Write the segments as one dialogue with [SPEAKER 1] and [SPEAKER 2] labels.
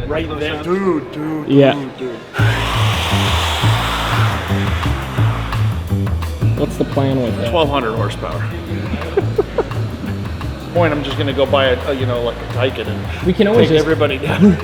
[SPEAKER 1] right there.
[SPEAKER 2] Dude.
[SPEAKER 1] What's the plan with it?
[SPEAKER 3] 1,200 horsepower. Point, I'm just gonna go buy a you know, like a Taycan and
[SPEAKER 1] We can always
[SPEAKER 3] take
[SPEAKER 1] just
[SPEAKER 3] everybody down.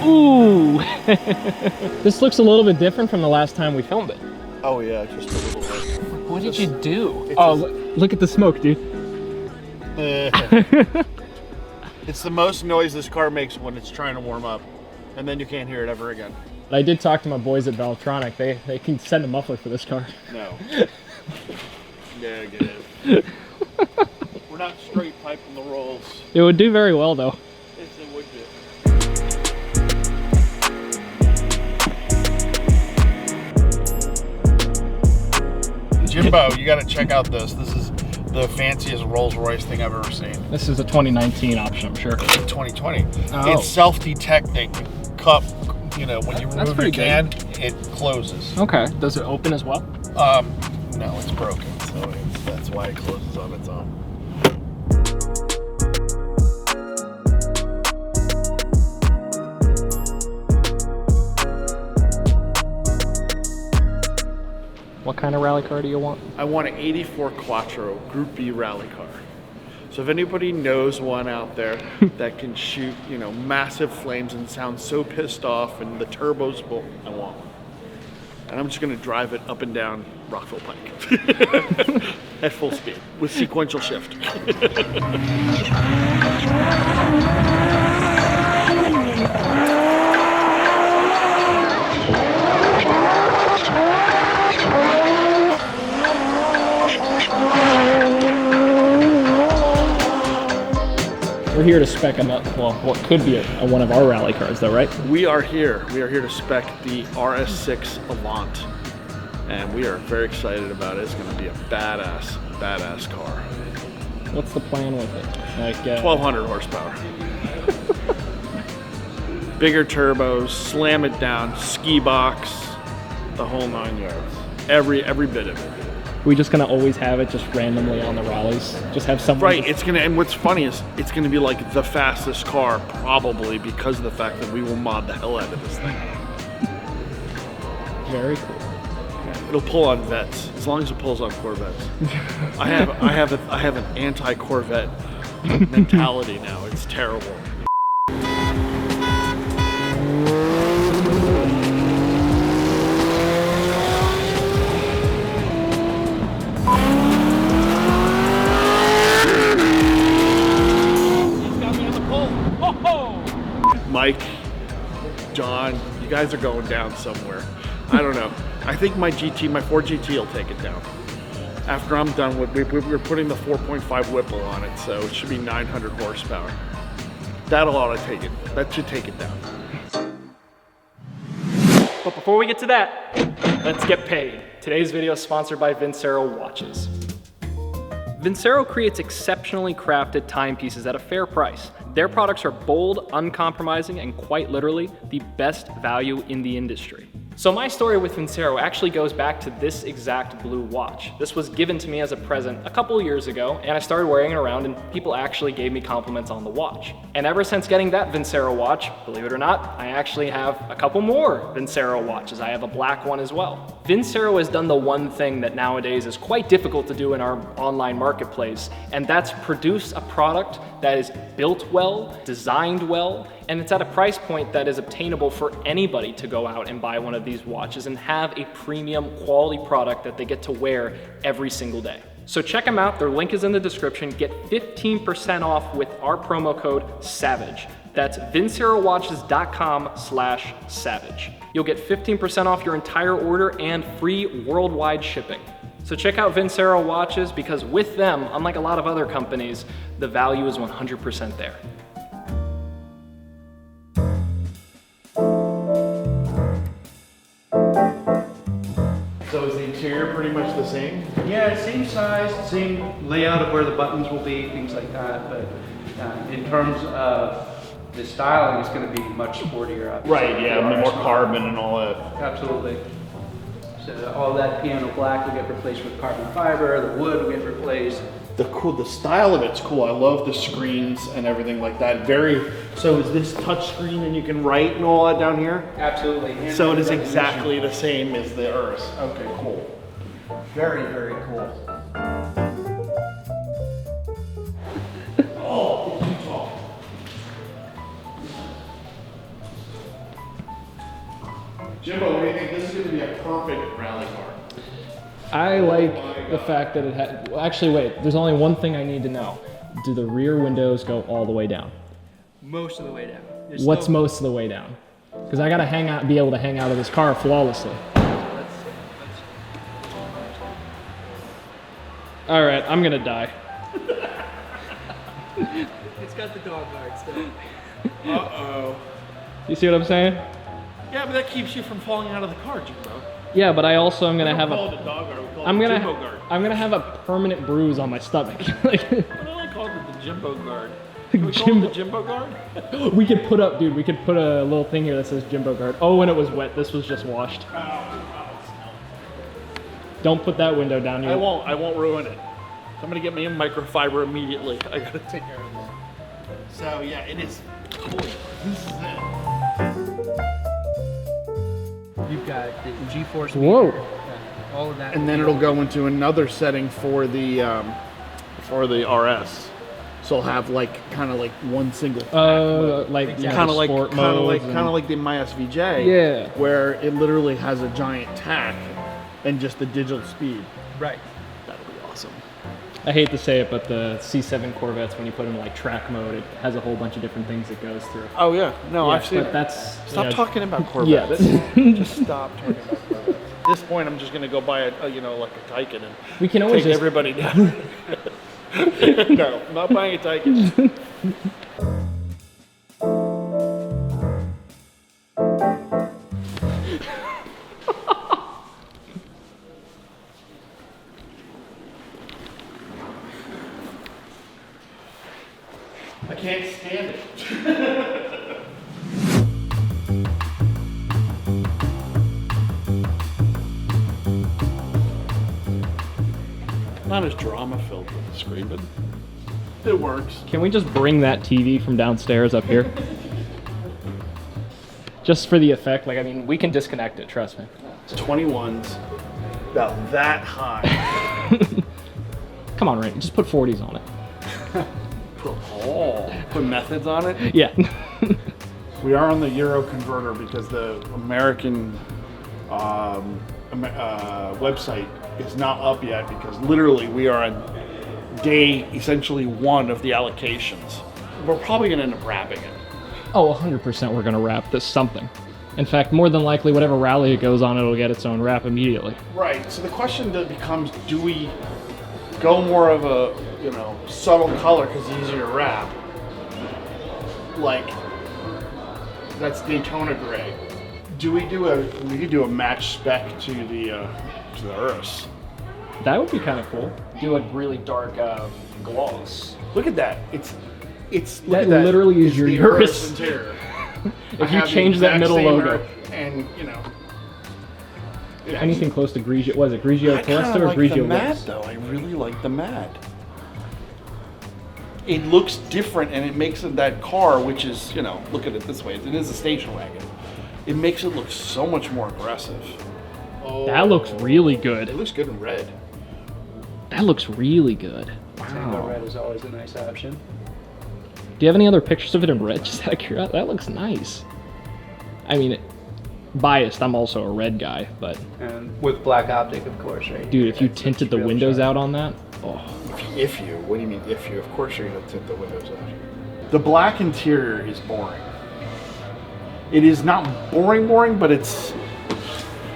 [SPEAKER 1] Ooh! This looks a little bit different from the last time we filmed it.
[SPEAKER 3] Oh yeah, just a little bit.
[SPEAKER 1] What did you do? Oh, look at the smoke, dude.
[SPEAKER 3] It's the most noise this car makes when it's trying to warm up, and then you can't hear it ever again.
[SPEAKER 1] I did talk to my boys at Valtronic. They can send a muffler for this car.
[SPEAKER 3] No. Yeah, get it. We're not straight piping the rolls.
[SPEAKER 1] It would do very well, though.
[SPEAKER 3] Yes, it would do. Jimbo, you gotta check out this. This is the fanciest Rolls Royce thing I've ever seen.
[SPEAKER 1] This is a 2019 option, I'm sure.
[SPEAKER 3] 2020.
[SPEAKER 1] Oh.
[SPEAKER 3] It's self-detecting cup. You know, when you remove the can, it closes.
[SPEAKER 1] Okay. Does it open as well?
[SPEAKER 3] No, it's broken, so that's why it closes on its own.
[SPEAKER 1] What kind of rally car do you want?
[SPEAKER 3] I want an 84 Quattro Group B rally car. So if anybody knows one out there that can shoot, you know, massive flames and sound so pissed off and the turbos, well, I want one. And I'm just gonna drive it up and down Rockville Pike at full speed with sequential shift.
[SPEAKER 1] We're here to spec what could be one of our rally cars, though, right?
[SPEAKER 3] We are here to spec the RS6 Avant. And we are very excited about it. It's gonna be a badass car.
[SPEAKER 1] What's the plan with it? Like
[SPEAKER 3] 1,200 horsepower. Bigger turbos, slam it down, ski box, the whole 9 yards. Every bit of it.
[SPEAKER 1] we just gonna always have it just randomly on the rallies? Just have someone.
[SPEAKER 3] Right. It's gonna, and what's funny is it's gonna be like the fastest car probably because of the fact that we will mod the hell out of this thing.
[SPEAKER 1] Very cool.
[SPEAKER 3] It'll pull on vets as long as it pulls on Corvettes. I have an anti-Corvette mentality now. It's terrible. Mike, John, you guys are going down somewhere. I don't know. I think my Ford GT will take it down. After I'm done with, we're putting the 4.5 Whipple on it, so it should be 900 horsepower. That'll ought to take it. That should take it down.
[SPEAKER 1] But before we get to that, let's get paid. Today's video is sponsored by Vincero Watches. Vincero creates exceptionally crafted timepieces at a fair price. Their products are bold, uncompromising, and quite literally the best value in the industry. So my story with Vincero actually goes back to this exact blue watch. This was given to me as a present a couple years ago, and I started wearing it around and people actually gave me compliments on the watch. And ever since getting that Vincero watch, believe it or not, I actually have a couple more Vincero watches. I have a black one as well. Vincero has done the one thing that nowadays is quite difficult to do in our online marketplace, and that's produce a product that is built well, designed well, and it's at a price point that is obtainable for anybody to go out and buy one of these watches and have a premium quality product that they get to wear every single day. So check them out, their link is in the description. Get 15% off with our promo code SAVAGE. That's vincerowatches.com/savage. You'll get 15% off your entire order and free worldwide shipping. So check out Vincero Watches because with them, unlike a lot of other companies, the value is 100% there.
[SPEAKER 3] pretty much the same?
[SPEAKER 2] Yeah, same size, same layout of where the buttons will be, things like that. But in terms of the styling, it's going to be much sportier. Obviously.
[SPEAKER 3] Right, yeah, more carbon and all that.
[SPEAKER 2] Absolutely. So all that piano black will get replaced with carbon fiber. The wood will get replaced.
[SPEAKER 3] The style of it's cool. I love the screens and everything like that. So is this touch screen and you can write and all that down here?
[SPEAKER 2] Absolutely.
[SPEAKER 3] So it is exactly the same as the Urus. Okay, cool.
[SPEAKER 2] Very, very cool.
[SPEAKER 3] Oh, it's too tall. Jimbo, what do you think? This is going to be a perfect rally car.
[SPEAKER 1] I like the fact that it had, well, actually wait, there's only one thing I need to know. Do the rear windows go all the way down?
[SPEAKER 2] Most of the way down.
[SPEAKER 1] What's most of the way down? Because I gotta be able to hang out of this car flawlessly. All right, I'm gonna die.
[SPEAKER 2] It's got the dog guard still.
[SPEAKER 3] Uh-oh.
[SPEAKER 1] You see what I'm saying?
[SPEAKER 3] Yeah, but that keeps you from falling out of the car, Jimbo.
[SPEAKER 1] Yeah, but I also am gonna have
[SPEAKER 3] call
[SPEAKER 1] a.
[SPEAKER 3] it a dog guard. We call
[SPEAKER 1] I'm
[SPEAKER 3] it the
[SPEAKER 1] gonna.
[SPEAKER 3] Jimbo guard.
[SPEAKER 1] I'm gonna have a permanent bruise on my stomach. Like,
[SPEAKER 3] Why don't I call it the Jimbo guard? Can we call it the Jimbo guard?
[SPEAKER 1] we could put up, dude. We could put a little thing here that says Jimbo guard. Oh, and it was wet. This was just washed. Don't put that window down here.
[SPEAKER 3] I won't ruin it. So I'm gonna get me a microfiber immediately. I gotta take care of this. So yeah, it is cool. This is it.
[SPEAKER 2] You've got the G-force
[SPEAKER 1] Whoa.
[SPEAKER 2] meter, all of that.
[SPEAKER 3] And then it'll go into another setting for the RS. So I'll have kind of like one single.
[SPEAKER 1] Like
[SPEAKER 2] Exactly.
[SPEAKER 3] Kind of like
[SPEAKER 1] the
[SPEAKER 3] my SVJ.
[SPEAKER 1] Yeah.
[SPEAKER 3] Where it literally has a giant tack and just the digital speed.
[SPEAKER 2] Right.
[SPEAKER 3] That'll be awesome.
[SPEAKER 1] I hate to say it, but the C7 Corvettes, when you put them in like track mode, it has a whole bunch of different things it goes through.
[SPEAKER 3] Oh yeah, no,
[SPEAKER 1] Yeah,
[SPEAKER 3] I've seen
[SPEAKER 1] but
[SPEAKER 3] it.
[SPEAKER 1] that's
[SPEAKER 3] Stop talking about
[SPEAKER 1] Yeah.
[SPEAKER 3] Corvettes. Just stop talking about Corvettes. At this point, I'm just gonna go buy a like a Taycan and
[SPEAKER 1] We can always
[SPEAKER 3] take
[SPEAKER 1] just
[SPEAKER 3] everybody down. No, I'm not buying a Taycan. I can't stand it. Not as drama filled with the screen, but it works.
[SPEAKER 1] Can we just bring that TV from downstairs up here? Just for the effect. Like, I mean, we can disconnect it. Trust me.
[SPEAKER 3] 21's about that high.
[SPEAKER 1] Come on, Rain. Just put 40s on it.
[SPEAKER 3] Put methods on it.
[SPEAKER 1] Yeah.
[SPEAKER 3] We are on the Euro converter because the American website is not up yet because literally we are on day essentially 1 of the allocations. We're probably going to end up wrapping it.
[SPEAKER 1] Oh, 100% we're gonna wrap this something. In fact, more than likely, whatever rally it goes on, it'll get its own wrap immediately.
[SPEAKER 3] Right. So the question that becomes: do we go more of a subtle color because it's easier to wrap? Like that's Daytona gray. Do we do we could do a match spec to the Urus?
[SPEAKER 1] That would be kind of cool. Do a really dark gloss.
[SPEAKER 3] Look at that. It's look
[SPEAKER 1] That
[SPEAKER 3] at that.
[SPEAKER 1] literally is
[SPEAKER 3] It's
[SPEAKER 1] your
[SPEAKER 3] the
[SPEAKER 1] Urus.
[SPEAKER 3] interior.
[SPEAKER 1] If you change that middle logo.
[SPEAKER 3] And
[SPEAKER 1] Anything close to Grigio, was it Grigio
[SPEAKER 3] I kind
[SPEAKER 1] Telesta
[SPEAKER 3] of
[SPEAKER 1] or
[SPEAKER 3] like the
[SPEAKER 1] Grigio
[SPEAKER 3] matte
[SPEAKER 1] Lips?
[SPEAKER 3] though. I really like the matte. It looks different, and it makes it that car, which is look at it this way. It is a station wagon. It makes it look so much more aggressive. Oh,
[SPEAKER 1] That looks really
[SPEAKER 3] It
[SPEAKER 1] good.
[SPEAKER 3] looks good in red.
[SPEAKER 1] That looks really good.
[SPEAKER 2] Tango
[SPEAKER 1] Wow.
[SPEAKER 2] red is always a nice option.
[SPEAKER 1] Do you have any other pictures of it in red? Just out of curiosity, that looks nice. I mean, biased, I'm also a red guy, but
[SPEAKER 2] And with black optic, of course, right?
[SPEAKER 1] dude, if you
[SPEAKER 2] It's
[SPEAKER 1] tinted the
[SPEAKER 2] real
[SPEAKER 1] windows
[SPEAKER 2] sharp.
[SPEAKER 1] out on that, oh.
[SPEAKER 3] If you, what do you mean if you? Of course you're gonna tint the windows out. The black interior is boring. It is not boring, but it's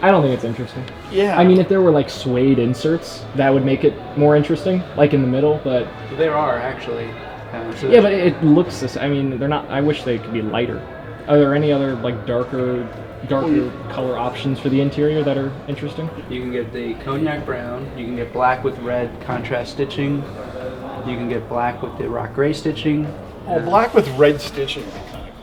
[SPEAKER 1] I don't think it's interesting.
[SPEAKER 3] yeah.
[SPEAKER 1] I mean, if there were like suede inserts, that would make it more interesting, like in the middle, but
[SPEAKER 2] There are actually. So
[SPEAKER 1] yeah, but it looks this. I mean, they're not. I wish they could be lighter. Are there any other like darker darker color options for the interior that are interesting?
[SPEAKER 2] You can get the cognac brown, you can get black with red contrast stitching, you can get black with the rock gray stitching.
[SPEAKER 3] Oh, black with red stitching would be kind of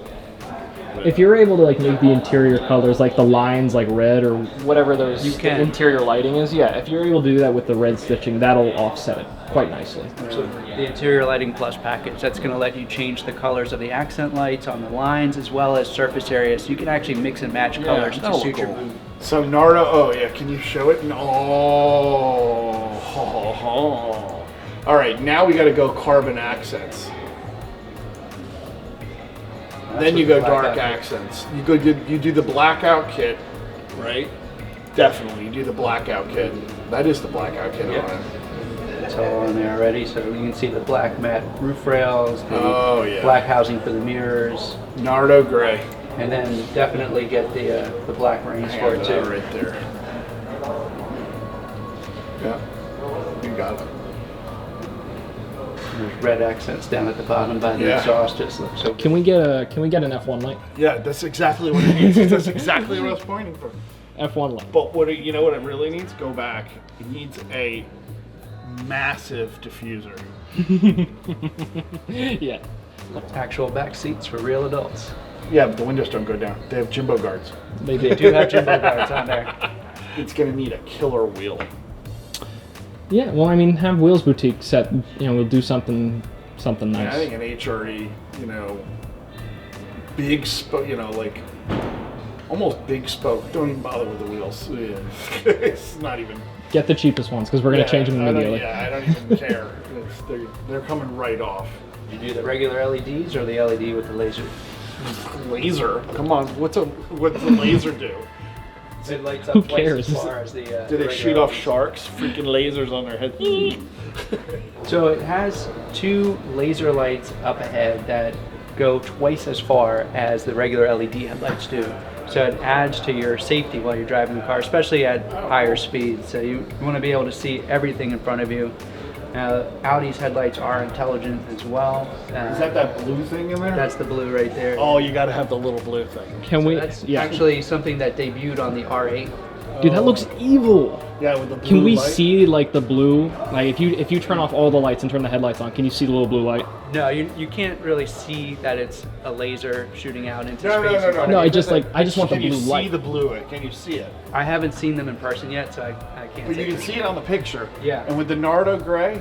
[SPEAKER 3] cool.
[SPEAKER 1] If you're able to like make the interior colors like the lines like red or whatever those
[SPEAKER 2] You can.
[SPEAKER 1] interior lighting is, yeah, if you're able to do that with the red stitching, that'll offset it quite nicely.
[SPEAKER 2] So the interior lighting plus package, that's going to let you change the colors of the accent lights on the lines as well as surface areas. So you can actually mix and match colors to
[SPEAKER 3] that'll
[SPEAKER 2] suit your
[SPEAKER 3] look cool.
[SPEAKER 2] mood.
[SPEAKER 3] So Nardo, oh yeah, can you show it? No. All right, now we got to go carbon accents. Then you go dark accents. You do the blackout kit, right? Definitely, you do the blackout kit. That is the blackout kit
[SPEAKER 2] Yep.
[SPEAKER 3] on it.
[SPEAKER 2] It's all on there already, so you can see the black matte roof rails, the
[SPEAKER 3] yeah.
[SPEAKER 2] black housing for the mirrors,
[SPEAKER 3] Nardo gray.
[SPEAKER 2] and then definitely get the black rings
[SPEAKER 3] I
[SPEAKER 2] for
[SPEAKER 3] got
[SPEAKER 2] it
[SPEAKER 3] that
[SPEAKER 2] too.
[SPEAKER 3] right there. Yeah, you got it.
[SPEAKER 2] There's red accents down at the bottom by the
[SPEAKER 3] Yeah.
[SPEAKER 2] exhaust, just looks so
[SPEAKER 1] Can we get an F1 light?
[SPEAKER 3] Yeah, that's exactly what it needs. That's exactly what I was pointing for.
[SPEAKER 1] F1 light.
[SPEAKER 3] But you know what it really needs? Go back. It needs a massive diffuser.
[SPEAKER 1] Yeah.
[SPEAKER 2] actual back seats for real adults.
[SPEAKER 3] Yeah, but the windows don't go down. They have Jimbo guards.
[SPEAKER 1] They
[SPEAKER 2] They
[SPEAKER 1] do.
[SPEAKER 2] do have jumbo guards on there.
[SPEAKER 3] It's gonna need a killer wheel.
[SPEAKER 1] Yeah, well, I mean, have Wheels Boutique set, we'll do something
[SPEAKER 3] Yeah,
[SPEAKER 1] nice.
[SPEAKER 3] I think an HRE, big spoke, like almost big spoke. Don't even bother with the wheels. It's not even.
[SPEAKER 1] Get the cheapest ones, because we're going to change them immediately.
[SPEAKER 3] I don't even care. They're coming right off.
[SPEAKER 2] You do the regular LEDs or the LED with the laser?
[SPEAKER 3] Laser? Come on, what's the laser do?
[SPEAKER 2] It lights up
[SPEAKER 1] Who
[SPEAKER 2] twice
[SPEAKER 1] cares?
[SPEAKER 2] as far as the.
[SPEAKER 3] Do they shoot off sharks? Freaking lasers on their head.
[SPEAKER 2] So it has two laser lights up ahead that go twice as far as the regular LED headlights do. So it adds to your safety while you're driving the car, especially at higher speeds. So you want to be able to see everything in front of you. Audi's headlights are intelligent as well.
[SPEAKER 3] Is that blue thing in there?
[SPEAKER 2] That's the blue right there.
[SPEAKER 3] Oh, you gotta have the little blue thing.
[SPEAKER 1] Can we?
[SPEAKER 2] That's
[SPEAKER 1] Yeah.
[SPEAKER 2] actually something that debuted on the R8.
[SPEAKER 1] Dude, that looks evil.
[SPEAKER 3] Yeah, with the blue
[SPEAKER 1] Can we
[SPEAKER 3] light.
[SPEAKER 1] see like the blue? Like if you turn off all the lights and turn the headlights on, can you see the little blue light?
[SPEAKER 2] No, you can't really see that it's a laser shooting out into
[SPEAKER 3] No,
[SPEAKER 2] space.
[SPEAKER 3] no,
[SPEAKER 2] in front of
[SPEAKER 1] No,
[SPEAKER 2] you.
[SPEAKER 1] I just want the
[SPEAKER 3] Can you
[SPEAKER 1] blue
[SPEAKER 3] see
[SPEAKER 1] light.
[SPEAKER 3] the blue? Can you see it?
[SPEAKER 2] I haven't seen them in person yet, so I can't
[SPEAKER 3] But
[SPEAKER 2] say
[SPEAKER 3] you can
[SPEAKER 2] for
[SPEAKER 3] see
[SPEAKER 2] sure.
[SPEAKER 3] it on the picture.
[SPEAKER 2] Yeah.
[SPEAKER 3] And with the Nardo gray,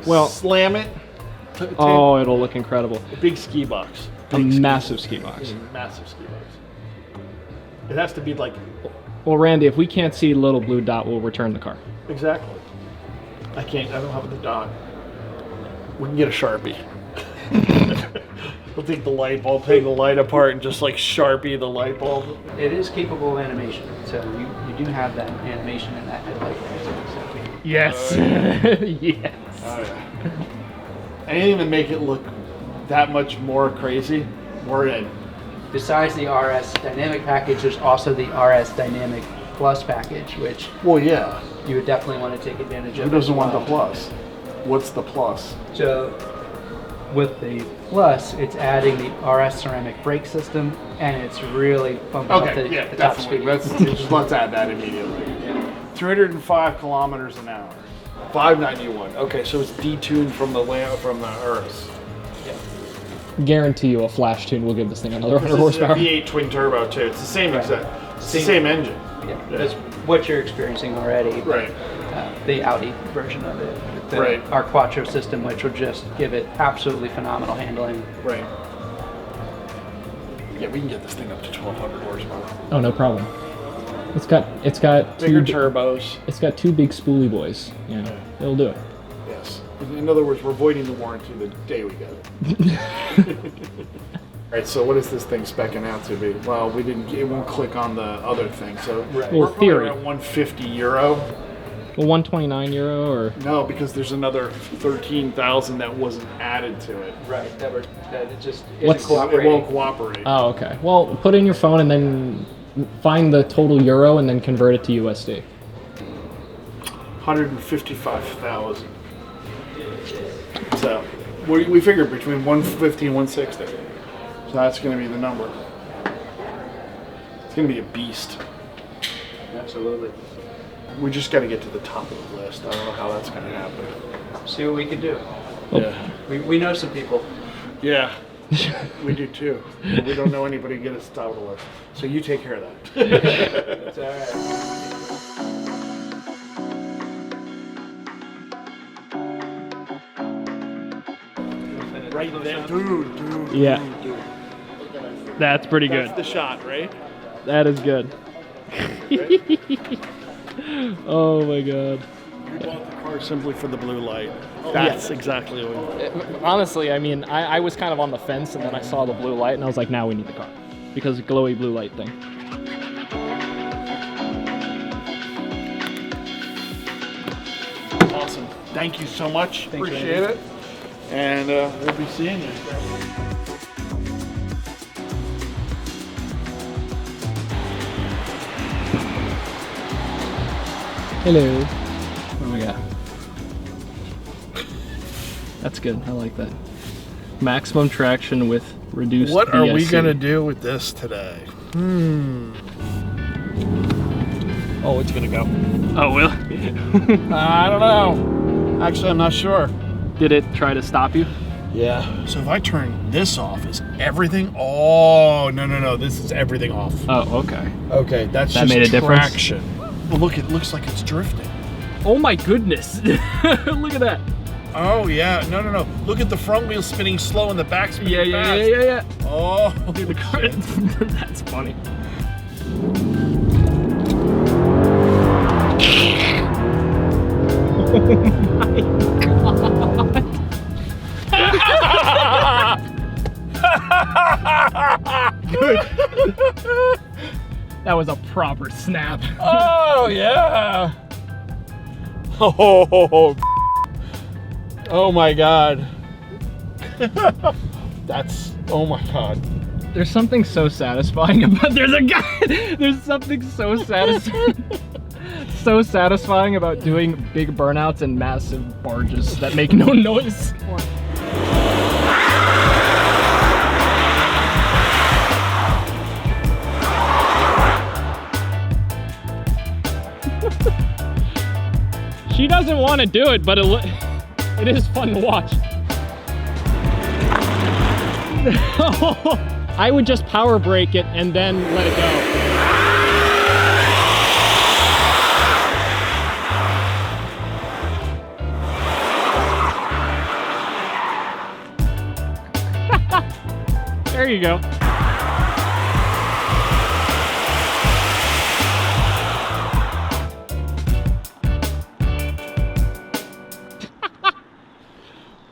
[SPEAKER 1] Well-
[SPEAKER 3] slam it.
[SPEAKER 1] Oh, it'll look incredible.
[SPEAKER 3] A big ski box.
[SPEAKER 1] A
[SPEAKER 3] Big ski
[SPEAKER 1] massive ski box.
[SPEAKER 3] Massive ski box. It has to be like
[SPEAKER 1] Well, Randy, if we can't see the little blue dot, we'll return the car.
[SPEAKER 3] exactly. I don't have the dot. We can get a Sharpie. We'll take the light bulb, take the light apart, and just like Sharpie the light bulb.
[SPEAKER 2] It is capable of animation, so you do have that animation in that headlight. So.
[SPEAKER 1] Yes. Yes.
[SPEAKER 3] Oh yeah. Anything to make it look that much more crazy, we're in.
[SPEAKER 2] Besides the RS Dynamic package, there's also the RS Dynamic Plus package, which
[SPEAKER 3] Well, yeah.
[SPEAKER 2] you would definitely want to take advantage of.
[SPEAKER 3] Who doesn't
[SPEAKER 2] as
[SPEAKER 3] want the
[SPEAKER 2] well.
[SPEAKER 3] plus? What's the plus?
[SPEAKER 2] So with the Plus, it's adding the RS ceramic brake system, and it's really bumping up the top speed.
[SPEAKER 3] Let's add that immediately. 305 kilometers an hour. 591. Okay, so it's detuned from the Urus.
[SPEAKER 1] Guarantee you a flash tune will give this thing another 100
[SPEAKER 3] This is a
[SPEAKER 1] horsepower.
[SPEAKER 3] V8 twin turbo too. It's the same exact. It's the same engine.
[SPEAKER 2] Yeah, that's what you're experiencing already.
[SPEAKER 3] Right.
[SPEAKER 2] The Audi version of it.
[SPEAKER 3] Right.
[SPEAKER 2] Our Quattro system, which will just give it absolutely phenomenal handling.
[SPEAKER 3] Right. Yeah, we can get this thing up to 1,200 horsepower.
[SPEAKER 1] Oh, no problem. It's got
[SPEAKER 3] Bigger
[SPEAKER 1] two
[SPEAKER 3] turbos.
[SPEAKER 1] It's got two big spoolie boys. Yeah, it'll do it.
[SPEAKER 3] Yes. In other words, we're voiding the warranty the day we get it. All right. So what is this thing specking out to be? Well, we didn't. It won't click on the other thing. So
[SPEAKER 2] Right.
[SPEAKER 3] we're
[SPEAKER 1] Well,
[SPEAKER 3] probably
[SPEAKER 1] theory.
[SPEAKER 3] around 150 euro.
[SPEAKER 1] Well, 129 euro or
[SPEAKER 3] No, because there's another 13,000 that wasn't added to it.
[SPEAKER 2] Right. That it just
[SPEAKER 1] What's-
[SPEAKER 2] isn't
[SPEAKER 3] It
[SPEAKER 2] cooperating.
[SPEAKER 3] won't cooperate.
[SPEAKER 1] oh, okay. Well, put in your phone and then find the total euro and then convert it to USD.
[SPEAKER 3] 155,000. So we figured between 150 and 160. So that's going to be the number. gonna be a beast.
[SPEAKER 2] Absolutely.
[SPEAKER 3] We just got to get to the top of the list. I don't know how that's gonna happen.
[SPEAKER 2] See what we can do.
[SPEAKER 3] Yeah.
[SPEAKER 2] We know some people.
[SPEAKER 3] Yeah. We do too. But we don't know anybody to get us to the top of the list. So you take care of that.
[SPEAKER 2] It's all right.
[SPEAKER 3] Right there. Dude.
[SPEAKER 1] Yeah.
[SPEAKER 3] Dude.
[SPEAKER 1] That's pretty
[SPEAKER 3] That's the shot, right?
[SPEAKER 1] That is good. Oh my god.
[SPEAKER 3] You bought the car simply for the blue light. That's exactly what.
[SPEAKER 1] Honestly, I mean, I was kind of on the fence, and then I saw the blue light, and I was like, now we need the car. Because of the glowy blue light thing.
[SPEAKER 3] Awesome. Thank you so much.
[SPEAKER 2] Thanks,
[SPEAKER 3] Appreciate
[SPEAKER 2] Randy.
[SPEAKER 3] it. And we'll be seeing you.
[SPEAKER 1] Hello. What do we got? That's good. I like that. Maximum traction with reduced
[SPEAKER 3] What are we
[SPEAKER 1] BSC.
[SPEAKER 3] gonna do with this today?
[SPEAKER 1] Oh, it's gonna go. Oh, will?
[SPEAKER 3] I don't know. Actually, I'm not sure.
[SPEAKER 1] Did it try to stop you?
[SPEAKER 3] Yeah. So if I turn this off, is everything? Oh, no. This is everything off.
[SPEAKER 1] Oh, okay.
[SPEAKER 3] Okay, that's
[SPEAKER 1] That
[SPEAKER 3] just
[SPEAKER 1] made a difference?
[SPEAKER 3] traction. Well, look, it looks like it's drifting.
[SPEAKER 1] Oh my goodness. Look at that.
[SPEAKER 3] Oh, yeah. No. Look at the front wheel spinning slow and the back spinning fast.
[SPEAKER 1] Yeah.
[SPEAKER 3] Oh,
[SPEAKER 1] Dude, the car, that's funny. Good. That was a proper snap.
[SPEAKER 3] Oh, yeah. Oh my God. Oh my God.
[SPEAKER 1] There's something so satisfying about, there's something so satisfying about doing big burnouts and massive barges that make no noise. She doesn't want to do it, but it is fun to watch. I would just power brake it and then let it go. There you go.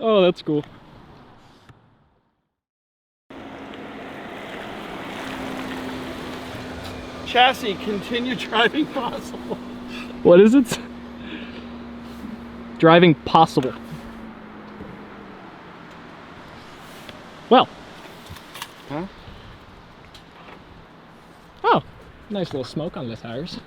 [SPEAKER 1] Oh, that's cool.
[SPEAKER 3] Chassis, continue driving possible.
[SPEAKER 1] What is it? Driving possible. Well.
[SPEAKER 3] Huh?
[SPEAKER 1] Oh, nice little smoke on the tires.